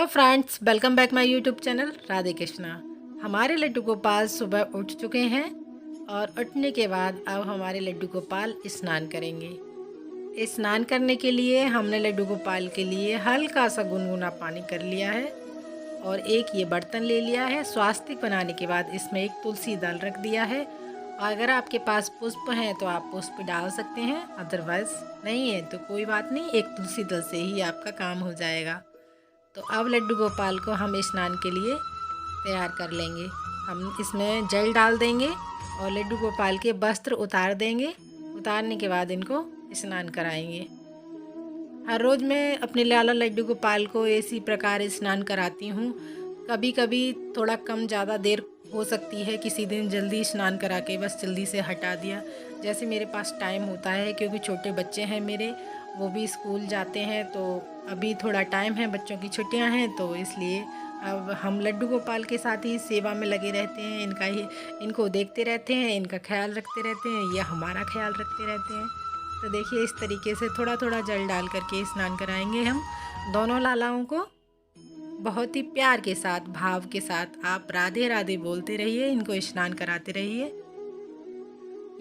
Hello friends, welcome back my YouTube channel Radhe Krishna. हमारे लड्डू गोपाल सुबह उठ चुके हैं और उठने के बाद अब हमारे लड्डू गोपाल स्नान करेंगे। स्नान करने के लिए हमने लड्डू गोपाल के लिए हल्का सा गुनगुना पानी कर लिया है और एक ये बर्तन ले लिया है। स्वास्तिक बनाने के बाद इसमें एक तुलसी दल रख दिया है। अगर आपके पास पुष्प हैं तो आप पुष्प डाल सकते हैं, अदरवाइज़ नहीं है तो कोई बात नहीं, एक तुलसी दल से ही आपका काम हो जाएगा। तो अब लड्डू गोपाल को हम स्नान के लिए तैयार कर लेंगे। हम इसमें जल डाल देंगे और लड्डू गोपाल के वस्त्र उतार देंगे। उतारने के बाद इनको स्नान कराएंगे। हर रोज़ मैं अपने लाला लड्डू गोपाल को इसी प्रकार स्नान कराती हूँ। कभी कभी थोड़ा कम ज़्यादा देर हो सकती है, किसी दिन जल्दी स्नान करा के बस जल्दी से हटा दिया, जैसे मेरे पास टाइम होता है, क्योंकि छोटे बच्चे हैं मेरे, वो भी स्कूल जाते हैं। तो अभी थोड़ा टाइम है, बच्चों की छुट्टियां हैं, तो इसलिए अब हम लड्डू गोपाल के साथ ही सेवा में लगे रहते हैं। इनको देखते रहते हैं, इनका ख्याल रखते रहते हैं, ये हमारा ख्याल रखते रहते हैं। तो देखिए, इस तरीके से थोड़ा थोड़ा जल डाल करके स्नान कराएंगे हम दोनों लालाओं को। बहुत ही प्यार के साथ, भाव के साथ आप राधे राधे बोलते रहिए, इनको स्नान कराते रहिए।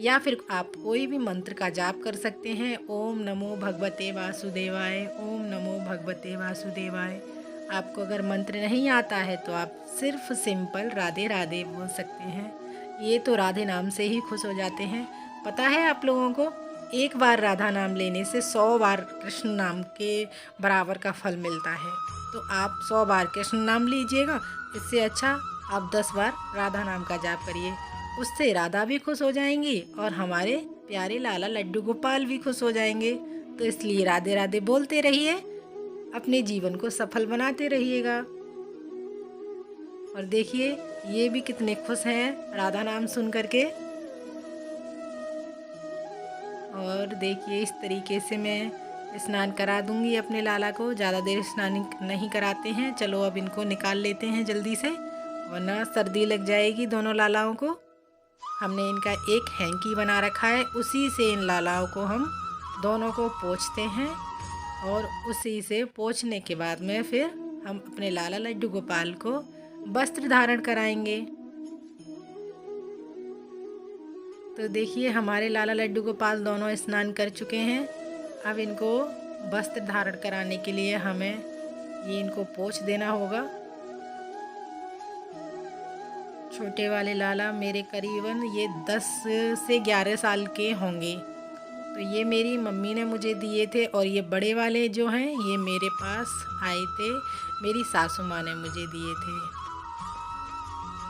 या फिर आप कोई भी मंत्र का जाप कर सकते हैं। ओम नमो भगवते वासुदेवाय, ओम नमो भगवते वासुदेवाय। आपको अगर मंत्र नहीं आता है तो आप सिर्फ सिंपल राधे राधे बोल सकते हैं। ये तो राधे नाम से ही खुश हो जाते हैं। पता है आप लोगों को, एक बार राधा नाम लेने से 100 बार कृष्ण नाम के बराबर का फल मिलता है। तो आप 100 बार कृष्ण नाम लीजिएगा, इससे अच्छा आप 10 बार राधा नाम का जाप करिए। उससे राधा भी खुश हो जाएंगी और हमारे प्यारे लाला लड्डू गोपाल भी खुश हो जाएंगे। तो इसलिए राधे राधे बोलते रहिए, अपने जीवन को सफल बनाते रहिएगा। और देखिए, ये भी कितने खुश हैं राधा नाम सुन करके। और देखिए, इस तरीके से मैं स्नान करा दूंगी अपने लाला को। ज़्यादा देर स्नान नहीं कराते हैं। चलो अब इनको निकाल लेते हैं जल्दी से, वरना सर्दी लग जाएगी दोनों लालाओं को। हमने इनका एक हैंकी बना रखा है, उसी से इन लालाओं को हम दोनों को पोंछते हैं। और उसी से पोंछने के बाद में फिर हम अपने लाला लड्डू गोपाल को वस्त्र धारण कराएंगे। तो देखिए, हमारे लाला लड्डू गोपाल दोनों स्नान कर चुके हैं। अब इनको वस्त्र धारण कराने के लिए हमें ये इनको पोंछ देना होगा। छोटे वाले लाला मेरे करीबन ये 10 से 11 साल के होंगे। तो ये मेरी मम्मी ने मुझे दिए थे, और ये बड़े वाले जो हैं ये मेरे पास आए थे, मेरी सासू माँ ने मुझे दिए थे।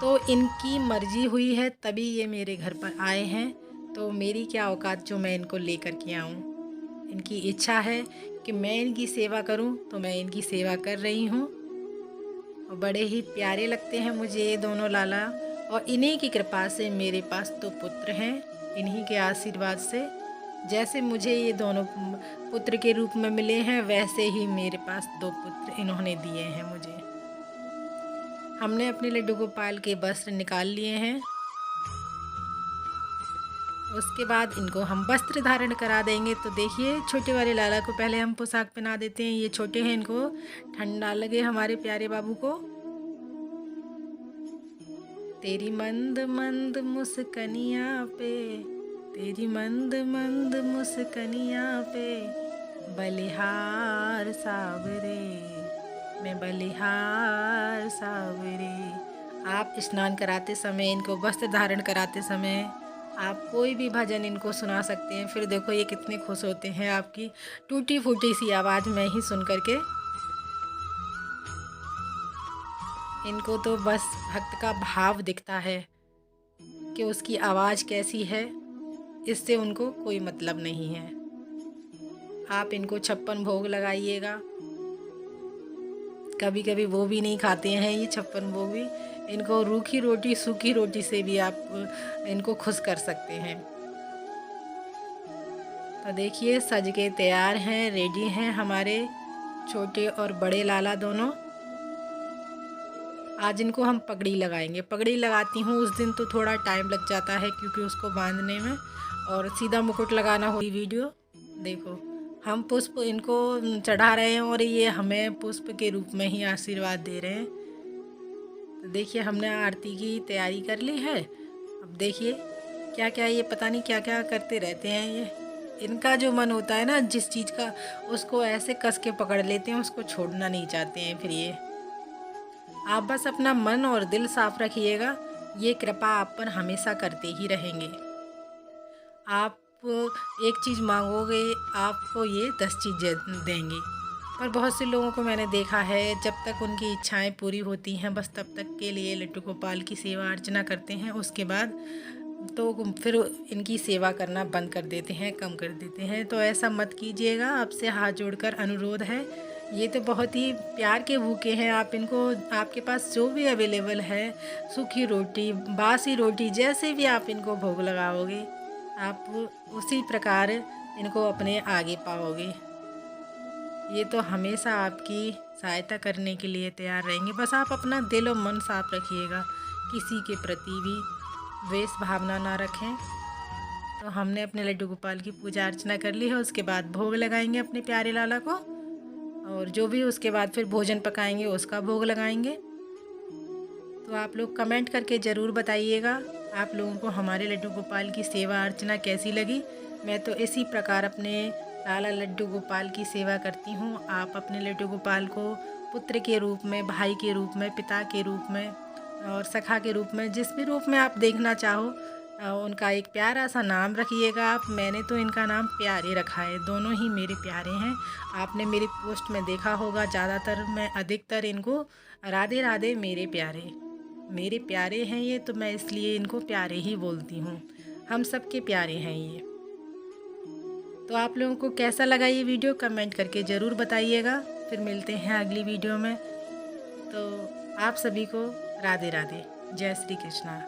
तो इनकी मर्जी हुई है तभी ये मेरे घर पर आए हैं। तो मेरी क्या औकात जो मैं इनको लेकर के आऊँ। इनकी इच्छा है कि मैं इनकी सेवा करूँ, तो मैं इनकी सेवा कर रही हूँ। और बड़े ही प्यारे लगते हैं मुझे ये दोनों लाला। और इन्हीं की कृपा से मेरे पास 2 पुत्र हैं। इन्हीं के आशीर्वाद से, जैसे मुझे ये दोनों पुत्र के रूप में मिले हैं, वैसे ही मेरे पास 2 पुत्र इन्होंने दिए हैं मुझे। हमने अपने लड्डू गोपाल के वस्त्र निकाल लिए हैं। उसके बाद इनको हम वस्त्र धारण करा देंगे। तो देखिए, छोटे वाले लाला को पहले हम पोशाक पहना देते हैं। ये छोटे हैं, इनको ठंडा लगे हमारे प्यारे बाबू को। तेरी मंद मंद मुस्कनिया पे, तेरी मंद मंद मुस्कनिया पे, बलिहार सावरे, मैं बलिहार सावरे। आप स्नान कराते समय, इनको वस्त्र धारण कराते समय आप कोई भी भजन इनको सुना सकते हैं। फिर देखो ये कितने खुश होते हैं आपकी टूटी फूटी सी आवाज़ में ही सुन करके। इनको तो बस भक्त का भाव दिखता है कि उसकी आवाज़ कैसी है, इससे उनको कोई मतलब नहीं है। आप इनको 56 भोग लगाइएगा। कभी कभी वो भी नहीं खाते हैं ये 56 भोग भी। इनको रूखी रोटी, सूखी रोटी से भी आप इनको खुश कर सकते हैं। तो देखिए, सज के तैयार हैं, रेडी हैं हमारे छोटे और बड़े लाला दोनों। आज इनको हम पगड़ी लगाएंगे। पगड़ी लगाती हूँ उस दिन तो थोड़ा टाइम लग जाता है, क्योंकि उसको बांधने में, और सीधा मुकुट लगाना हो। वीडियो देखो, हम पुष्प इनको चढ़ा रहे हैं और ये हमें पुष्प के रूप में ही आशीर्वाद दे रहे हैं। तो देखिए हमने आरती की तैयारी कर ली है। अब देखिए क्या क्या ये पता नहीं क्या क्या करते रहते हैं ये। इनका जो मन होता है ना जिस चीज़ का, उसको ऐसे कस के पकड़ लेते हैं, उसको छोड़ना नहीं चाहते हैं। फिर ये आप बस अपना मन और दिल साफ रखिएगा, ये कृपा आप पर हमेशा करते ही रहेंगे। आप एक चीज़ मांगोगे, आपको ये 10 चीज़ें देंगे। पर बहुत से लोगों को मैंने देखा है, जब तक उनकी इच्छाएं पूरी होती हैं बस तब तक के लिए लड्डू गोपाल की सेवा अर्चना करते हैं। उसके बाद तो फिर इनकी सेवा करना बंद कर देते हैं, कम कर देते हैं। तो ऐसा मत कीजिएगा, आपसे हाथ जोड़कर अनुरोध है। ये तो बहुत ही प्यार के भूखे हैं। आप इनको, आपके पास जो भी अवेलेबल है, सूखी रोटी, बासी रोटी, जैसे भी आप इनको भोग लगाओगे, आप उसी प्रकार इनको अपने आगे पाओगे। ये तो हमेशा आपकी सहायता करने के लिए तैयार रहेंगे। बस आप अपना दिल और मन साफ रखिएगा, किसी के प्रति भी द्वेष भावना ना रखें। तो हमने अपने लड्डू गोपाल की पूजा अर्चना कर ली है। उसके बाद भोग लगाएंगे अपने प्यारे लाला को, और जो भी उसके बाद फिर भोजन पकाएंगे उसका भोग लगाएंगे। तो आप लोग कमेंट करके ज़रूर बताइएगा आप लोगों को हमारे लड्डू गोपाल की सेवा अर्चना कैसी लगी। मैं तो इसी प्रकार अपने लाला लड्डू गोपाल की सेवा करती हूँ। आप अपने लड्डू गोपाल को पुत्र के रूप में, भाई के रूप में, पिता के रूप में और सखा के रूप में, जिस भी रूप में आप देखना चाहो, उनका एक प्यारा सा नाम रखिएगा आप। मैंने तो इनका नाम प्यारे रखा है, दोनों ही मेरे प्यारे हैं। आपने मेरी पोस्ट में देखा होगा, ज़्यादातर मैं अधिकतर इनको राधे राधे मेरे प्यारे हैं ये, तो मैं इसलिए इनको प्यारे ही बोलती हूँ। हम सबके प्यारे हैं ये। तो आप लोगों को कैसा लगा ये वीडियो कमेंट करके ज़रूर बताइएगा। फिर मिलते हैं अगली वीडियो में। तो आप सभी को राधे राधे, जय श्री कृष्णा।